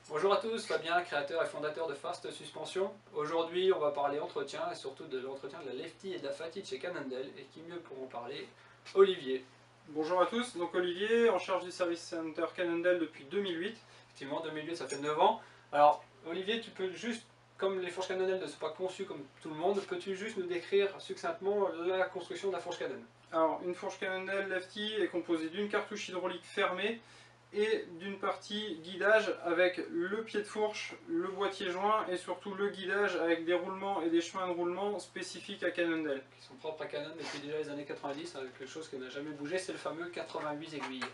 Bonjour à tous, Fabien, créateur et fondateur de Fast Suspension. Aujourd'hui, on va parler entretien et surtout de l'entretien de la Lefty et de la Fatty chez Cannondale. Et qui mieux pour en parler? Olivier. Bonjour à tous, donc Olivier, en charge du service center Cannondale depuis 2008. Effectivement, 2008, ça fait 9 ans. Alors, Olivier, tu peux juste, comme les fourches Cannondale ne sont pas conçues comme tout le monde, peux-tu juste nous décrire succinctement la construction de la fourche Canon? Alors, une fourche Cannondale Lefty est composée d'une cartouche hydraulique fermée et d'une partie guidage avec le pied de fourche, le boîtier joint et surtout le guidage avec des roulements et des chemins de roulement spécifiques à Cannondale. Qui sont propres à Canon depuis déjà les années 90, avec quelque chose qui n'a jamais bougé, c'est le fameux 88 aiguilles.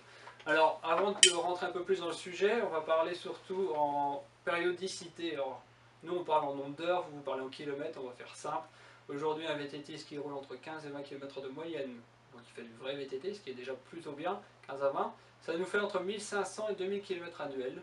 Alors, avant de rentrer un peu plus dans le sujet, on va parler surtout en périodicité. Alors, nous, on parle en nombre d'heures, vous parlez en kilomètres, on va faire simple. Aujourd'hui, un VTT, ce qui roule entre 15 et 20 km de moyenne, donc il fait du vrai VTT, ce qui est déjà plutôt bien, 15 à 20, ça nous fait entre 1500 et 2000 km annuels.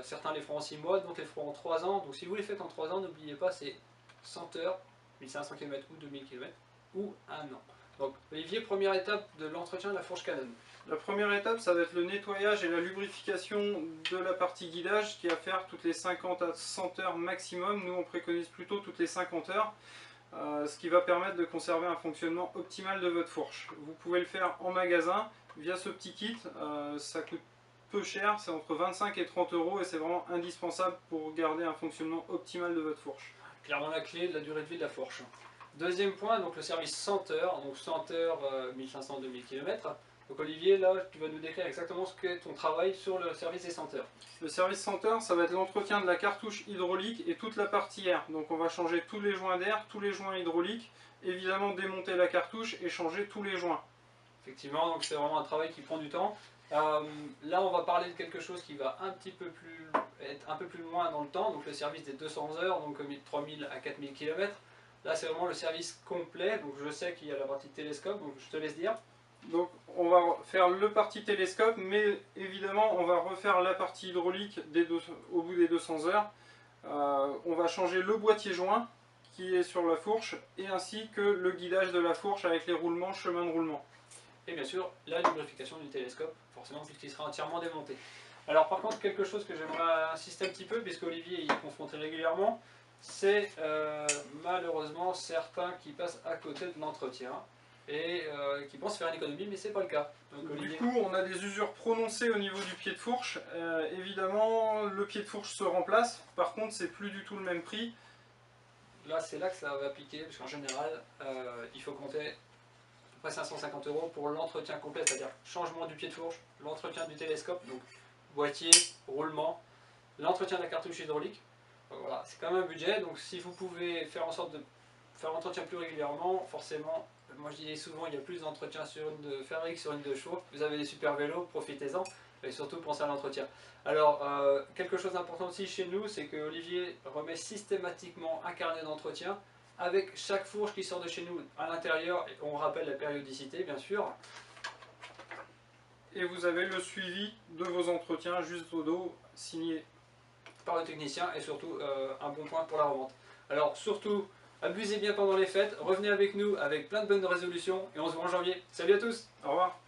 Certains les feront en 6 mois, d'autres les feront en 3 ans. Donc si vous les faites en 3 ans, n'oubliez pas, c'est 100 heures, 1500 km ou 2000 km, ou un an. Donc Olivier, première étape de l'entretien de la fourche Canon. La première étape, ça va être le nettoyage et la lubrification de la partie guidage qui est à faire toutes les 50 à 100 heures maximum. Nous, on préconise plutôt toutes les 50 heures. Ce qui va permettre de conserver un fonctionnement optimal de votre fourche. Vous pouvez le faire en magasin via ce petit kit, ça coûte peu cher, c'est entre 25 et 30 euros et c'est vraiment indispensable pour garder un fonctionnement optimal de votre fourche. Clairement la clé de la durée de vie de la fourche. Deuxième point, donc le service 100 heures, donc 100 heures, 1500-2000 km. Donc Olivier, là, tu vas nous décrire exactement ce qu'est ton travail sur le service des 100 heures. Le service 100 heures, ça va être l'entretien de la cartouche hydraulique et toute la partie air. Donc on va changer tous les joints d'air, tous les joints hydrauliques, évidemment démonter la cartouche et changer tous les joints. Effectivement, donc c'est vraiment un travail qui prend du temps. Là, on va parler de quelque chose qui va être un peu plus loin dans le temps, donc le service des 200 heures, donc 3000 à 4000 km. Là, c'est vraiment le service complet, donc je sais qu'il y a la partie télescope, donc je te laisse dire. Donc on va faire le parti télescope, mais évidemment on va refaire la partie hydraulique au bout des 200 heures. On va changer le boîtier joint qui est sur la fourche et ainsi que le guidage de la fourche avec les roulements, chemin de roulement. Et bien sûr, la lubrification du télescope, forcément puisqu'il sera entièrement démonté. Alors par contre, quelque chose que j'aimerais insister un petit peu, puisque Olivier y est confronté régulièrement, c'est malheureusement certains qui passent à côté de l'entretien et qui pensent faire une économie, mais c'est pas le cas. Donc, Du Olivier... coup, on a des usures prononcées au niveau du pied de fourche. Évidemment, le pied de fourche se remplace. Par contre, c'est plus du tout le même prix. Là, c'est là que ça va appliquer, parce qu'en général, il faut compter à peu près 550 euros pour l'entretien complet, c'est-à-dire changement du pied de fourche, l'entretien du télescope, donc boîtier, roulement, l'entretien de la cartouche hydraulique. Donc voilà, c'est quand même un budget, donc si vous pouvez faire en sorte de faire l'entretien plus régulièrement, forcément, moi je dis souvent, il y a plus d'entretien sur une de Ferrari que sur une de chevaux. Vous avez des super vélos, profitez-en, et surtout pensez à l'entretien. Alors, quelque chose d'important aussi chez nous, c'est que Olivier remet systématiquement un carnet d'entretien avec chaque fourche qui sort de chez nous à l'intérieur, et on rappelle la périodicité bien sûr. Et vous avez le suivi de vos entretiens juste au dos, signé Par le technicien, et surtout un bon point pour la revente. Alors surtout, abusez bien pendant les fêtes, revenez avec nous avec plein de bonnes résolutions, et on se voit en janvier. Salut à tous! Au revoir.